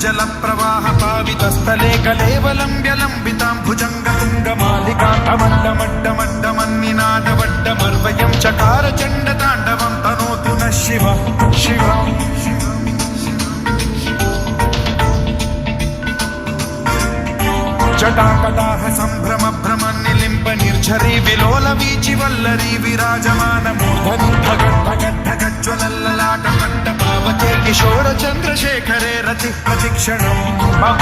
जल प्रवाह पावितस्थले कलेवलम्ब्य लम्बितां भुजङ्गतुङ्गमालिकान्तमण्डमड्डमड्डमन्निनादवड्डमर्वयं चकार चण्डताण्डवं तनोतु नः शिव शिव जटाकटाह सम्भ्रम भ्रमन्निलिम्ब निर्झरी विलोल वीचि वल्लरी विराजमान मूर्धनि भगद्धगद्धगज्ज्वलल्ललाट पट्टपावते किशोर चन्द्रशेखरे रति प्रतिक्षणं मम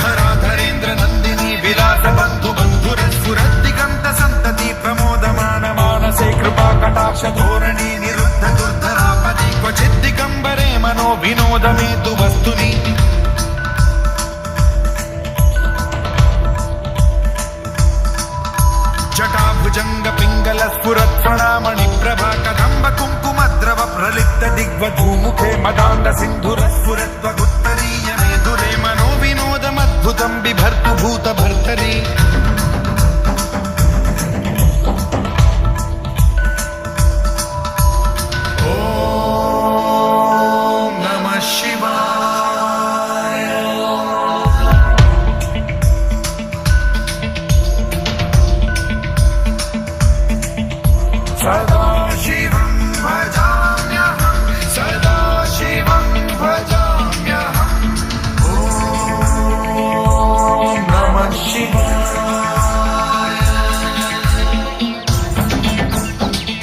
धराधरेन्द्र नन्दिनी विलास बन्धु बन्धुरस्फुरद्दिगन्त सन्तति प्रमोदमान मानसे कृपा कटाक्ष धोरणी निरुद्ध दुर्धरापदि क्वचिद्दिगम्बरे मनो विनोदमेतु वस्तुनि जटाभुजंग पिंगल स्फुरत् प्रणामणि प्रभा कदम्ब कुङ्कुमद्रव प्रलिप्त दिग्वधूमुखे मदान्ध सिन्धुर स्फुरत्वगुत्तरीय मेधुरे मनो विनोदमद्भुतं बिभर्तु भूत भर्तरी